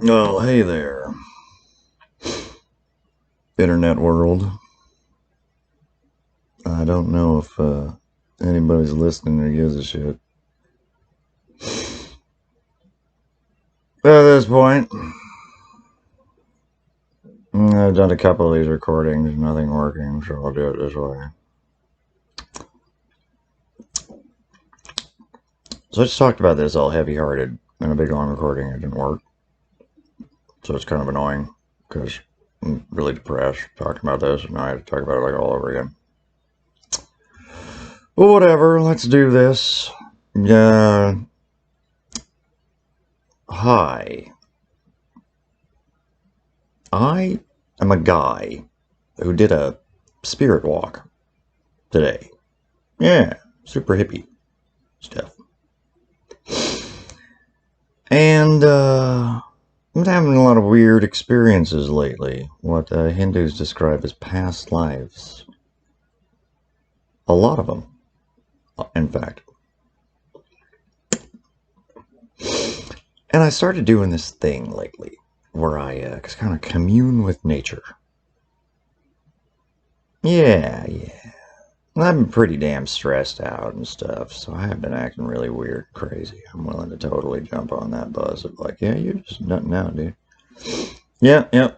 Oh, hey there, internet world. I don't know if anybody's listening or gives a shit. But at this point, I've done a couple of these recordings, nothing working, so I'll do it this way. So I just talked about this all heavy-hearted in a big long recording. It didn't work, so it's kind of annoying because I'm really depressed talking about this, and now I have to talk about it like all over again. Well, whatever. Let's do this. Hi. I am a guy who did a spirit walk today. Yeah, super hippie stuff. And I'm having a lot of weird experiences lately. What Hindus describe as past lives. A lot of them, in fact. And I started doing this thing lately where I kind of commune with nature. Yeah. I've been pretty damn stressed out and stuff, so I have been acting really weird, crazy. I'm willing to totally jump on that bus of like, yeah, you're just nutting out, dude. Yeah.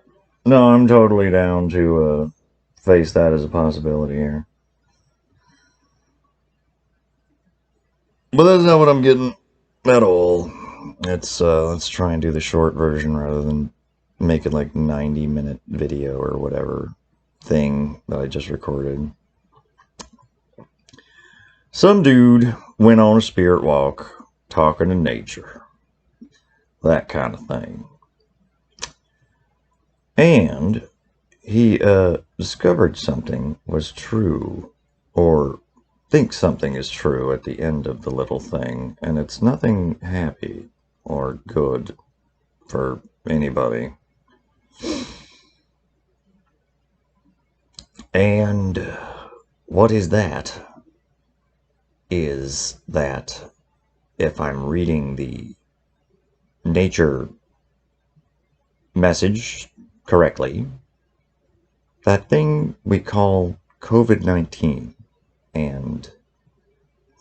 No, I'm totally down to face that as a possibility here. But that's not what I'm getting at all. Let's try and do the short version rather than make it like 90-minute video or whatever thing that I just recorded. Some dude went on a spirit walk talking to nature. That kind of thing. And he discovered something was true, or thinks something is true at the end of the little thing, and it's nothing happy or good for anybody. And what is that? Is that if I'm reading the nature message correctly, that thing we call COVID-19 and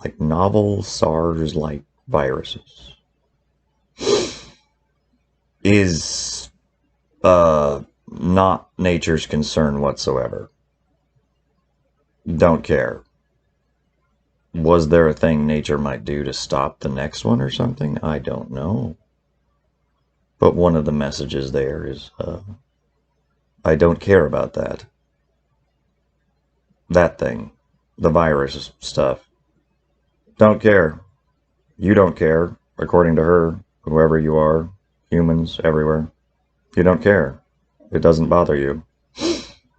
like novel SARS-like viruses is not nature's concern whatsoever. Don't care. Was there a thing nature might do to stop the next one or something? I don't know. But one of the messages there is, I don't care about that. That thing. The virus stuff. Don't care. You don't care, according to her, whoever you are, humans everywhere. You don't care. It doesn't bother you.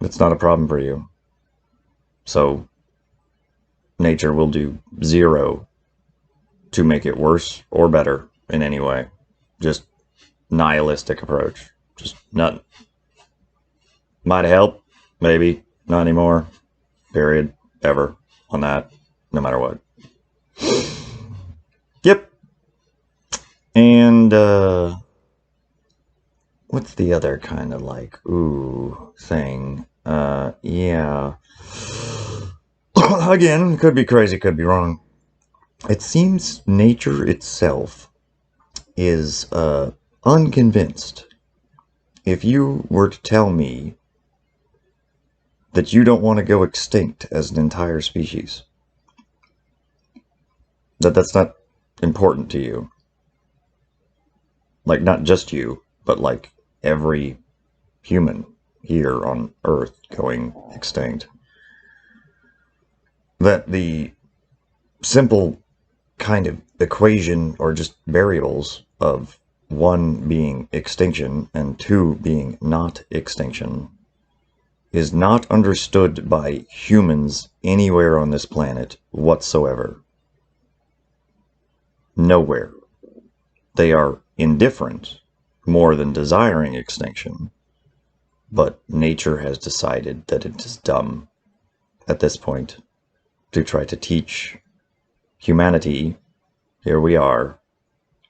It's not a problem for you. So, nature will do zero to make it worse or better in any way. Just nihilistic approach. Just nothing. Might help, maybe, not anymore. Period. Ever. On that. No matter what. Yep. And, what's the other kind of like, thing? Yeah. Again, could be crazy, could be wrong. It seems nature itself is, unconvinced. If you were to tell me that you don't want to go extinct as an entire species, that's not important to you, like not just you, but like every human here on Earth going extinct, that the simple kind of equation or just variables of one being extinction and two being not extinction is not understood by humans anywhere on this planet whatsoever. Nowhere. They are indifferent, more than desiring extinction, but nature has decided that it is dumb at this point to try to teach humanity, here we are,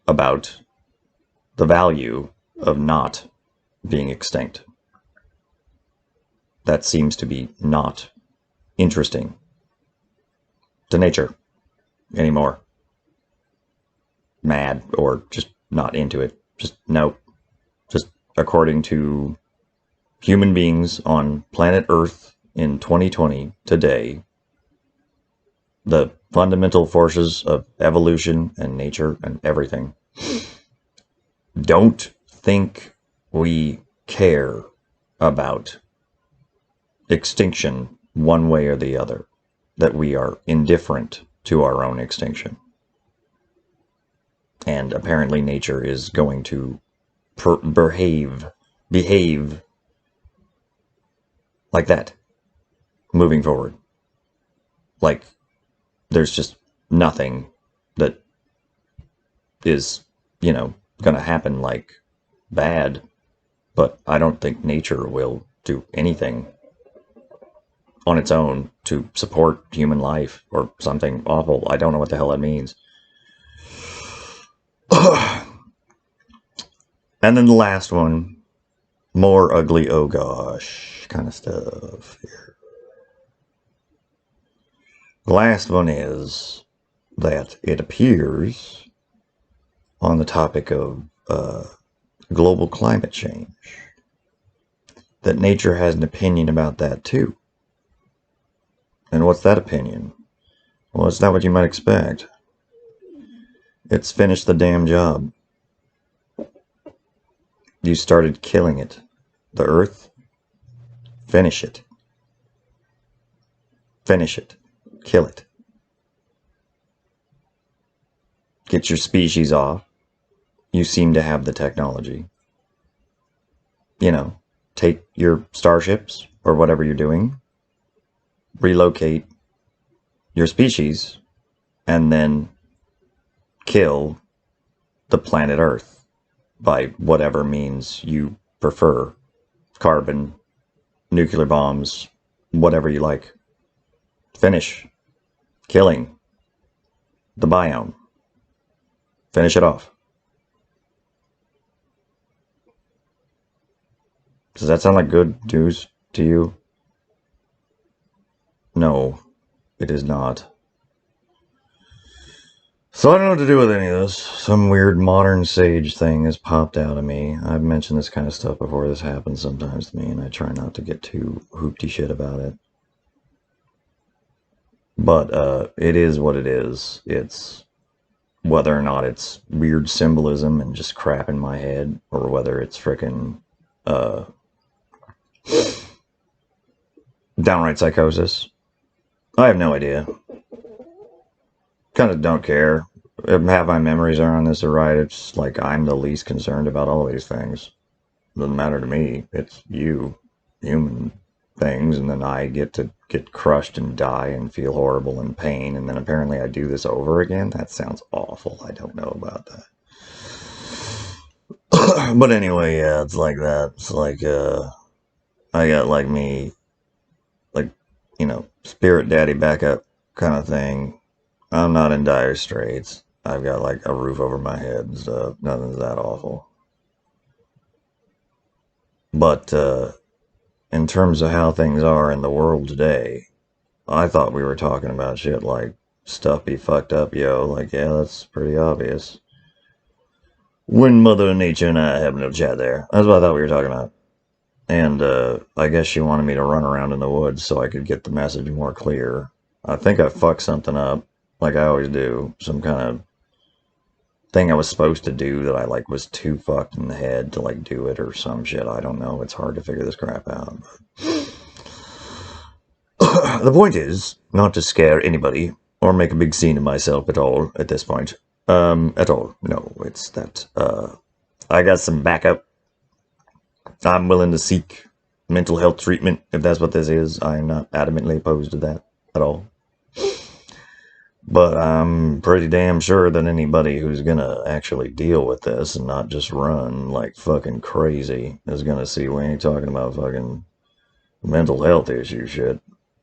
about the value of not being extinct. That seems to be not interesting to nature anymore. Mad or just not into it. Just no. Just according to human beings on planet Earth in 2020 today, the fundamental forces of evolution and nature and everything don't think we care about extinction one way or the other, that we are indifferent to our own extinction. And apparently nature is going to behave like that moving forward. Like there's just nothing that is, going to happen like bad, but I don't think nature will do anything on its own to support human life or something awful. I don't know what the hell that means. And then the last one, more ugly, oh gosh, kind of stuff here. The last one is that it appears on the topic of global climate change that nature has an opinion about that too. And what's that opinion? Well, it's not what you might expect. It's finished the damn job. You started killing it. The earth, finish it. Finish it. Kill it. Get your species off. You seem to have the technology. Take your starships or whatever you're doing, relocate your species, and then kill the planet Earth by whatever means you prefer. Carbon, nuclear bombs, whatever you like. Finish killing the biome. Finish it off. Does that sound like good news to you? No, it is not. So I don't know what to do with any of this. Some weird modern sage thing has popped out of me. I've mentioned this kind of stuff before. This happens sometimes to me, and I try not to get too hoopty shit about it. But it is what it is. It's whether or not it's weird symbolism and just crap in my head, or whether it's frickin' downright psychosis. I have no idea. Kind of don't care. Half my memories are on this, right? It's like I'm the least concerned about all these things. Doesn't matter to me. It's you, human things, and then I get to get crushed and die and feel horrible and pain, and then apparently I do this over again? That sounds awful. I don't know about that. But anyway, yeah, it's like that. It's like, I got like me, like, spirit daddy backup kind of thing. I'm not in dire straits. I've got like a roof over my head and stuff. Nothing's that awful. But in terms of how things are in the world today, I thought we were talking about shit like stuff be fucked up, yo. Like, yeah, that's pretty obvious. When Mother Nature and I have no chat there. That's what I thought we were talking about. And I guess she wanted me to run around in the woods so I could get the message more clear. I think I fucked something up, like I always do. Some kind of thing I was supposed to do that I like was too fucked in the head to like do it or some shit. I don't know. It's hard to figure this crap out. The point is not to scare anybody or make a big scene of myself at all at this point. At all. No, it's that I got some backup. I'm willing to seek mental health treatment if that's what this is. I am not adamantly opposed to that at all. But I'm pretty damn sure that anybody who's gonna actually deal with this and not just run like fucking crazy is gonna see we ain't talking about fucking mental health issue shit.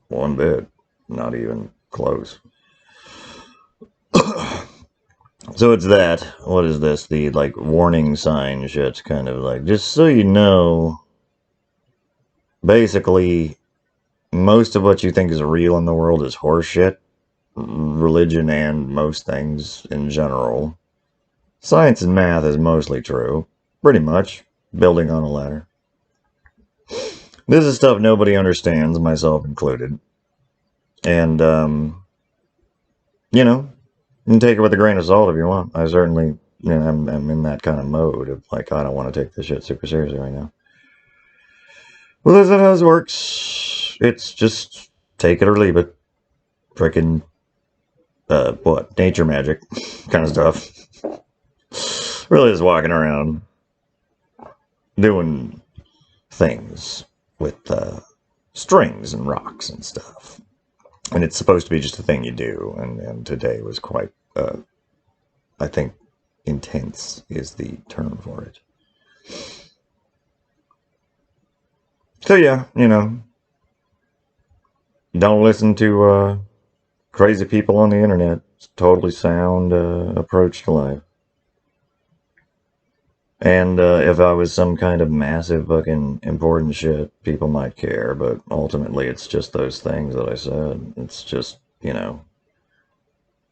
One bit. Not even close. So it's that. What is this? The, like, warning sign shit, kind of like, just so you know, basically, most of what you think is real in the world is horseshit. Religion and most things in general. Science and math is mostly true. Pretty much. Building on a ladder. This is stuff nobody understands, myself included. And, you know, you can take it with a grain of salt if you want. I certainly, I'm in that kind of mode of, like, I don't want to take this shit super seriously right now. Well, that's not how this works. It's just take it or leave it. Frickin', nature magic kind of stuff. Really just walking around doing things with strings and rocks and stuff. And it's supposed to be just a thing you do. And today was quite, I think, intense is the term for it. So yeah, don't listen to crazy people on the internet. It's a totally sound approach to life. And if I was some kind of massive fucking important shit, people might care, but ultimately it's just those things that I said. It's just,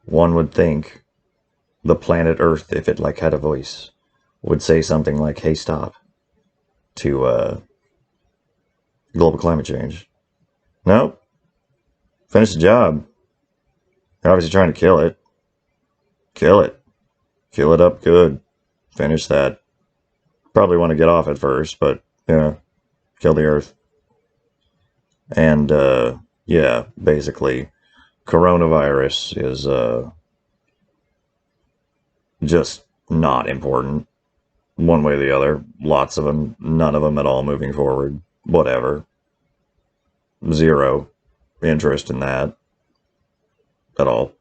one would think the planet Earth, if it like had a voice, would say something like, hey, stop, to global climate change. Nope. Finish the job. They're obviously trying to kill it. Kill it. Fill it up good. Finish that. Probably want to get off at first, but kill the Earth. And yeah, basically, coronavirus is just not important, one way or the other. Lots of them, none of them at all moving forward. Whatever. Zero interest in that at all.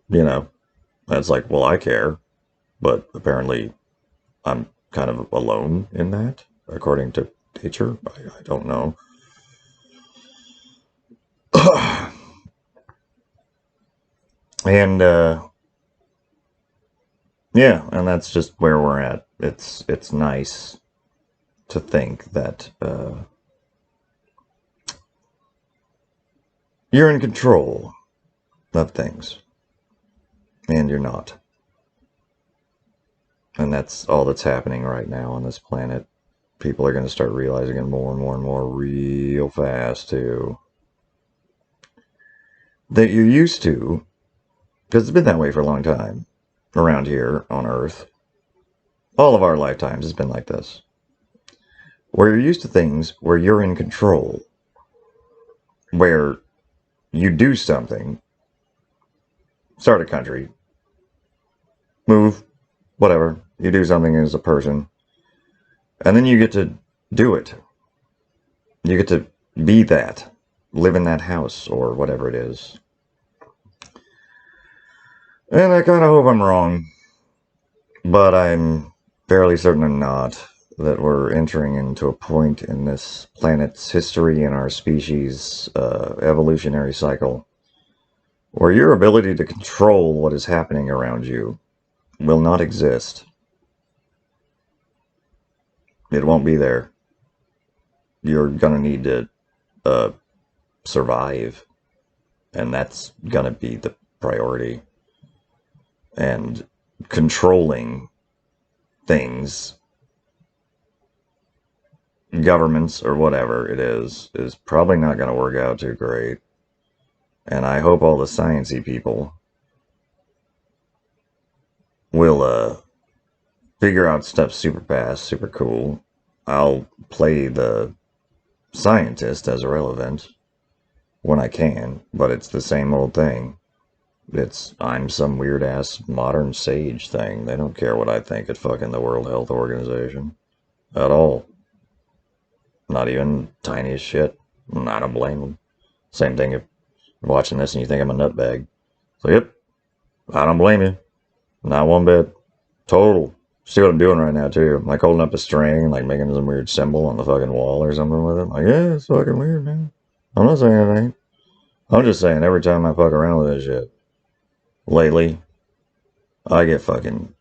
It's like, well, I care, but apparently I'm kind of alone in that, according to nature. I don't know. And yeah, and that's just where we're at. It's nice to think that you're in control of things, and you're not. And that's all that's happening right now on this planet. People are going to start realizing it more and more and more real fast, too. That you're used to, because it's been that way for a long time, around here on Earth. All of our lifetimes has been like this. Where you're used to things where you're in control. Where you do something, start a country, move, whatever, you do something as a person, and then you get to do it. You get to be that, live in that house, or whatever it is. And I kind of hope I'm wrong, but I'm fairly certain I'm not, that we're entering into a point in this planet's history and our species' evolutionary cycle where your ability to control what is happening around you will not exist. It won't be there. You're gonna need to survive, and that's gonna be the priority. And controlling things, governments or whatever it is probably not gonna work out too great. And I hope all the sciencey people will figure out stuff super fast, super cool. I'll play the scientist as irrelevant when I can, but it's the same old thing. I'm some weird ass modern sage thing. They don't care what I think at fucking the World Health Organization at all. Not even tiniest shit. I don't blame them. Same thing if you're watching this and you think I'm a nutbag. So yep, I don't blame you. Not one bit. Total. See what I'm doing right now too. I'm like holding up a string and like making some weird symbol on the fucking wall or something with it. Like, yeah, it's fucking weird, man. I'm not saying it ain't. I'm just saying every time I fuck around with this shit lately, I get fucking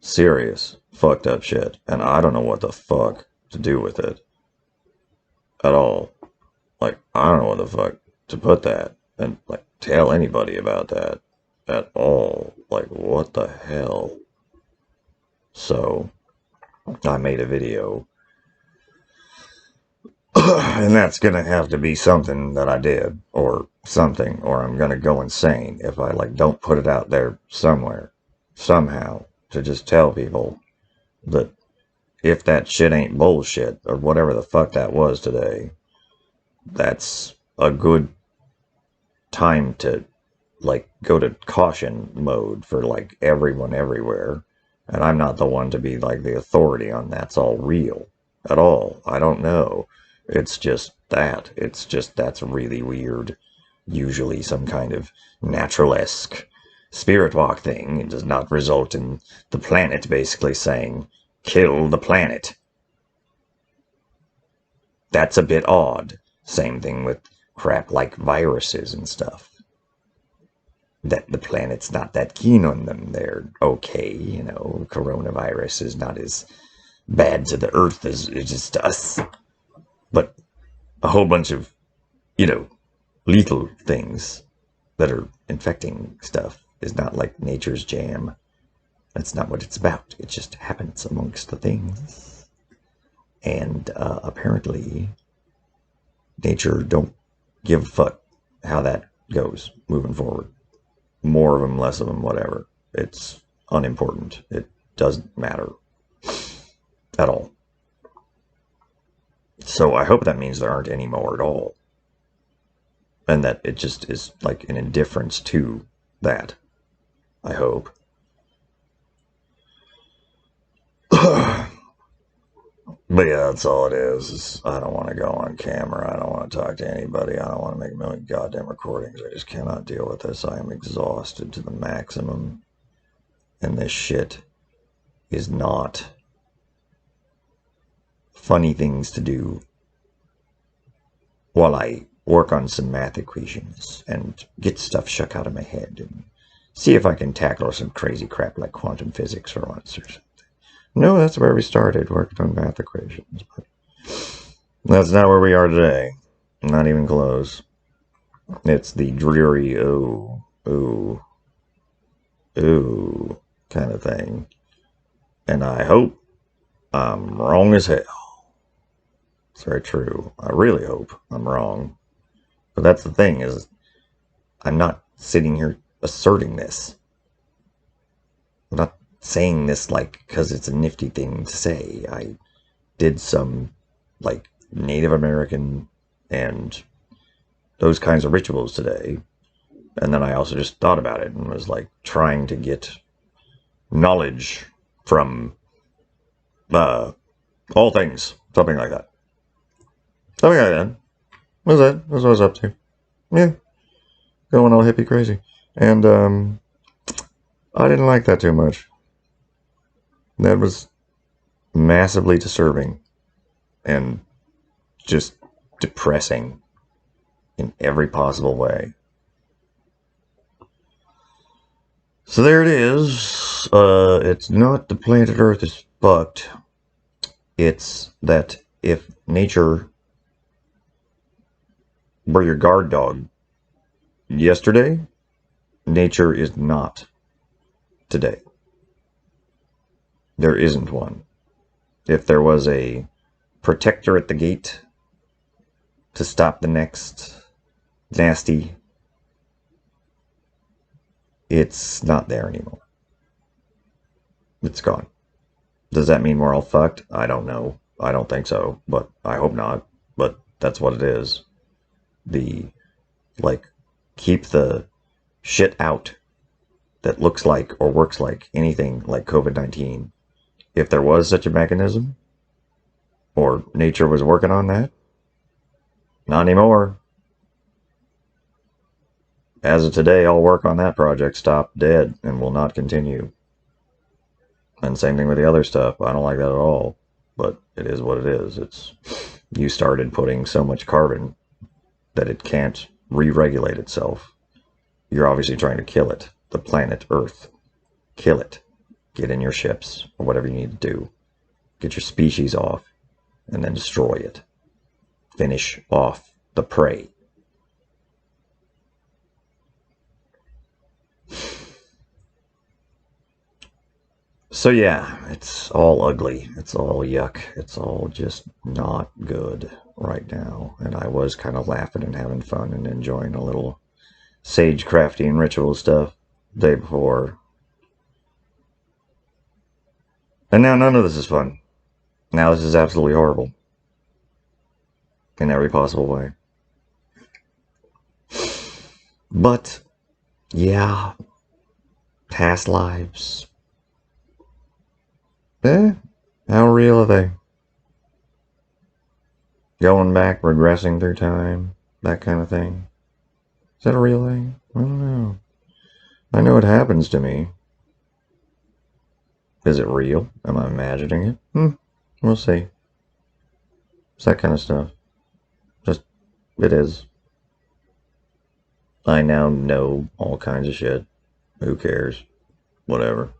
serious fucked up shit, and I don't know what the fuck to do with it at all. Like, I don't know what the fuck to put that and, like, tell anybody about that at all. Like, what the hell? So, I made a video, and that's gonna have to be something that I did, or something, or I'm gonna go insane if I, like, don't put it out there somewhere, somehow, to just tell people that if that shit ain't bullshit, or whatever the fuck that was today, that's a good time to, like, go to caution mode for, like, everyone everywhere. And I'm not the one to be, like, the authority on that's all real at all. I don't know. It's just that. It's just that's really weird. Usually some kind of natural-esque spirit walk thing. It does not result in the planet basically saying, kill the planet. That's a bit odd. Same thing with crap like viruses and stuff. That the planet's not that keen on them. They're okay, you know, coronavirus is not as bad to the Earth as it is to us. But a whole bunch of, you know, lethal things that are infecting stuff is not like nature's jam. That's not what it's about. It just happens amongst the things. And apparently, nature don't give a fuck how that goes moving forward. More of them, less of them, whatever. It's unimportant. It doesn't matter at all. So I hope that means there aren't any more at all. And that it just is like an indifference to that. I hope. But yeah, that's all it is. I don't want to go on camera. I don't want to talk to anybody. I don't want to make a million goddamn recordings. I just cannot deal with this. I am exhausted to the maximum. And this shit is not funny things to do while I work on some math equations and get stuff shook out of my head and see if I can tackle some crazy crap like quantum physics for once or something. No, that's where we started, worked on math equations, but that's not where we are today. Not even close. It's the dreary, ooh kind of thing. And I hope I'm wrong as hell. It's very true. I really hope I'm wrong. But that's the thing, is I'm not sitting here asserting this. I'm not saying this like because it's a nifty thing to say. I did some like Native American and those kinds of rituals today, and then I also just thought about it and was like trying to get knowledge from all things, something like that. Something like that. What's that? That's what I was up to. Yeah, going all hippie crazy, and I didn't like that too much. That was massively disturbing and just depressing in every possible way. So there it is. It's not the planet Earth is fucked. It's that if nature were your guard dog yesterday, nature is not today. There isn't one. If there was a protector at the gate to stop the next nasty, it's not there anymore. It's gone. Does that mean we're all fucked? I don't know. I don't think so, but I hope not. But that's what it is. Keep the shit out that looks like or works like anything like COVID-19. If there was such a mechanism, or nature was working on that, not anymore. As of today, all work on that project stopped dead and will not continue. And same thing with the other stuff. I don't like that at all. But it is what it is. It's you started putting so much carbon that it can't re-regulate itself. You're obviously trying to kill it, the planet Earth. Kill it. Get in your ships, or whatever you need to do. Get your species off, and then destroy it. Finish off the prey. So yeah, it's all ugly. It's all yuck. It's all just not good right now. And I was kind of laughing and having fun and enjoying a little sage crafting ritual stuff the day before. And now none of this is fun. Now this is absolutely horrible. In every possible way. But, yeah, past lives. How real are they? Going back, regressing through time, that kind of thing. Is that a real thing? I don't know. I know it happens to me. Is it real? Am I imagining it? We'll see. It's that kind of stuff. Just, it is. I now know all kinds of shit. Who cares? Whatever.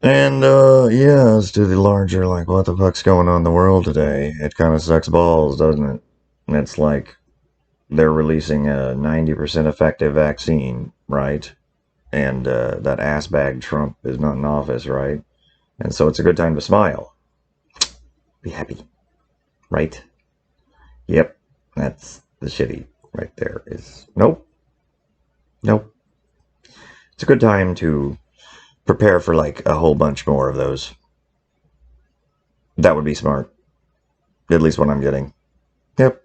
And, yeah, as to the larger, like, what the fuck's going on in the world today, it kind of sucks balls, doesn't it? And it's like, they're releasing a 90% effective vaccine, right? And, that assbag Trump is not in office, right? And so it's a good time to smile. Be happy. Right? Yep. That's the shitty right there is, nope. It's a good time to prepare for like a whole bunch more of those. That would be smart. At least what I'm getting. Yep.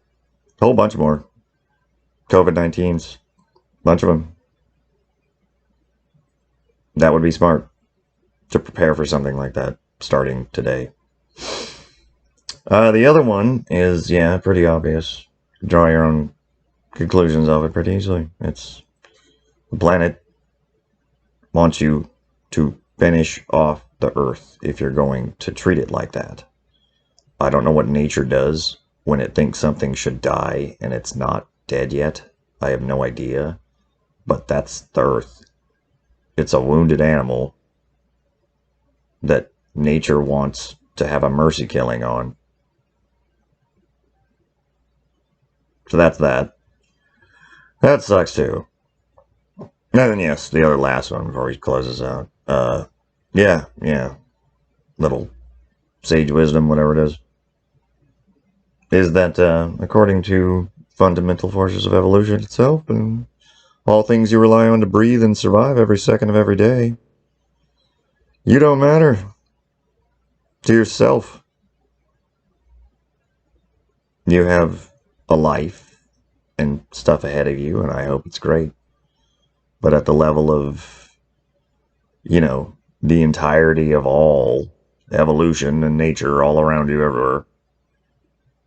A whole bunch more. COVID-19s. Bunch of them. That would be smart. To prepare for something like that. Starting today. The other one is, yeah, pretty obvious. Draw your own conclusions of it pretty easily. It's the planet wants you to finish off the Earth if you're going to treat it like that. I don't know what nature does when it thinks something should die and it's not dead yet. I have no idea. But that's the Earth. It's a wounded animal that nature wants to have a mercy killing on. So that's that. That sucks too. And then yes, the other last one before he closes out. Yeah. Little sage wisdom, whatever it is that according to fundamental forces of evolution itself and all things you rely on to breathe and survive every second of every day, you don't matter to yourself. You have a life and stuff ahead of you, and I hope it's great. But at the level of, the entirety of all evolution and nature all around you everywhere,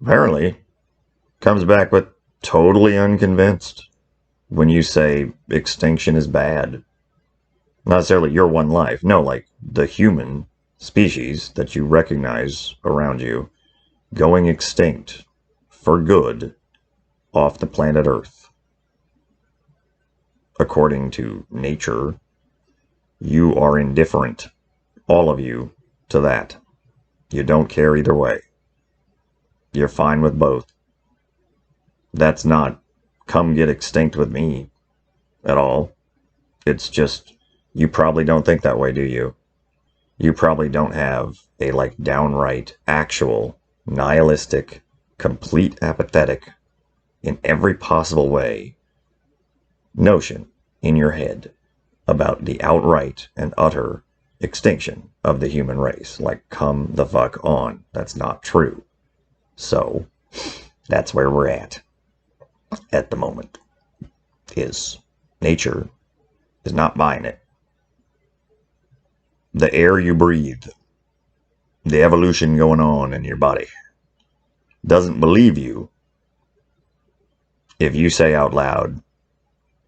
apparently comes back with totally unconvinced when you say extinction is bad. Not necessarily your one life. No, like the human species that you recognize around you going extinct for good off the planet Earth. According to nature, you are indifferent, all of you, to that. You don't care either way. You're fine with both. That's not come get extinct with me at all. It's just, you probably don't think that way, do you? You probably don't have a downright, actual, nihilistic, complete apathetic, in every possible way, notion in your head about the outright and utter extinction of the human race. Come the fuck on. That's not true. So, that's where we're at the moment. Is nature is not buying it. The air you breathe, the evolution going on in your body, doesn't believe you if you say out loud,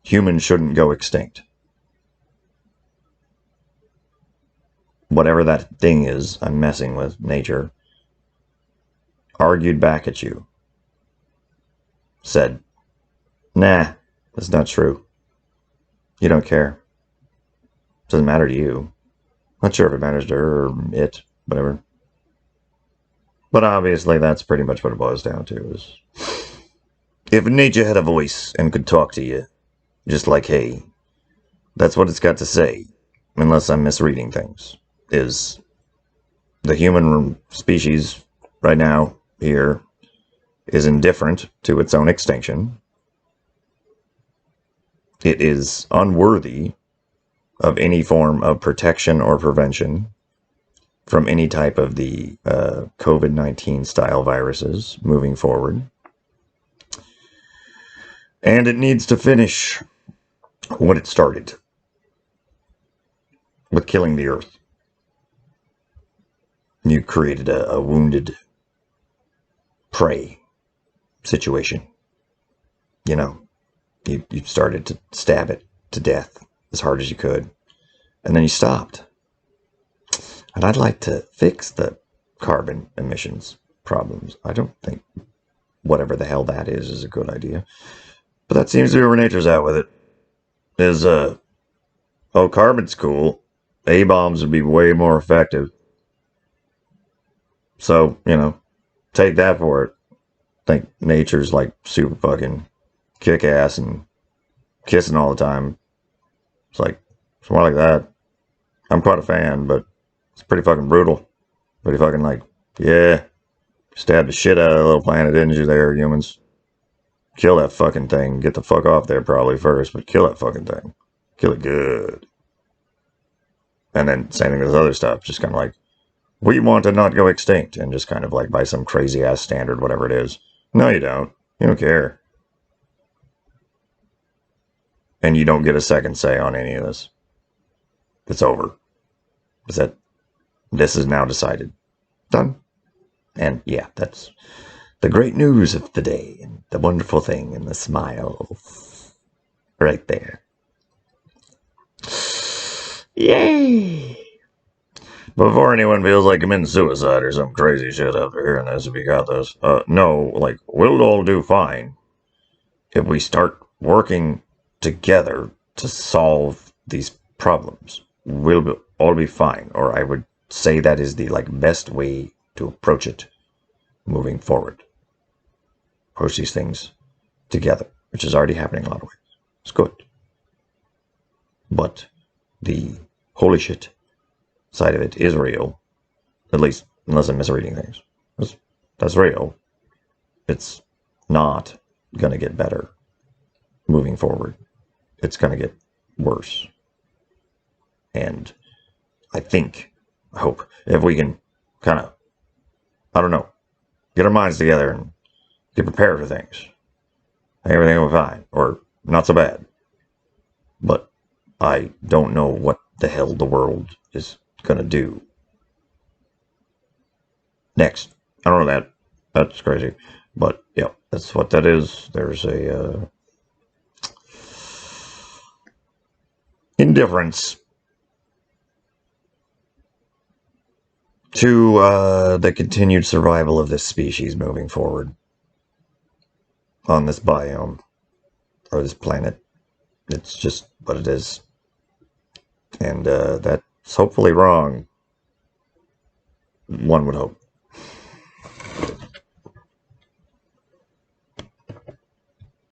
humans shouldn't go extinct. Whatever that thing is I'm messing with, nature, argued back at you. Said, nah, that's not true. You don't care. Doesn't matter to you. Not sure if it matters to her or it, whatever. But obviously that's pretty much what it boils down to, is if nature had a voice and could talk to you, just like hey, that's what it's got to say, unless I'm misreading things, is the human species right now here is indifferent to its own extinction. It is unworthy of any form of protection or prevention from any type of the COVID-19 style viruses moving forward. And it needs to finish what it started with killing the earth. You created a wounded prey situation. You know, you started to stab it to death as hard as you could, and then you stopped. And I'd like to fix the carbon emissions problems. I don't think whatever the hell that is a good idea. But that seems to be where nature's at with it. Is, oh, carbon's cool. A-bombs would be way more effective. So, you know, take that for it. Think nature's like super fucking kick-ass and kissing all the time. It's like, it's more like that. I'm quite a fan, but it's pretty fucking brutal. Pretty fucking like, yeah, stabbed the shit out of that little planet, didn't you there, humans? Kill that fucking thing. Get the fuck off there probably first, but kill that fucking thing. Kill it good. And then same thing with this other stuff. Just kind of like, we want to not go extinct, and just kind of like by some crazy ass standard, whatever it is. No, you don't. You don't care. And you don't get a second say on any of this. It's over. Is that this is now decided. Done. And yeah, that's the great news of the day, and the wonderful thing, and the smiles. Right there. Yay! Before anyone feels like committing suicide or some crazy shit after hearing this, if you got this, no, like, we'll all do fine if we start working together to solve these problems. We'll all be fine, or I would say that is the, like, best way to approach it moving forward. Approach these things together, which is already happening in a lot of ways. It's good. But the holy shit side of it is real, at least unless I'm misreading things. That's real. It's not going to get better moving forward. It's going to get worse. And I hope, if we can kind of, I don't know, get our minds together and get prepared for things, everything will be fine, or not so bad. But I don't know what the hell the world is going to do next. I don't know that. That's crazy. But yeah, that's what that is. There's a indifference to the continued survival of this species moving forward on this biome or this planet. It's just what it is. And that's hopefully wrong. One would hope.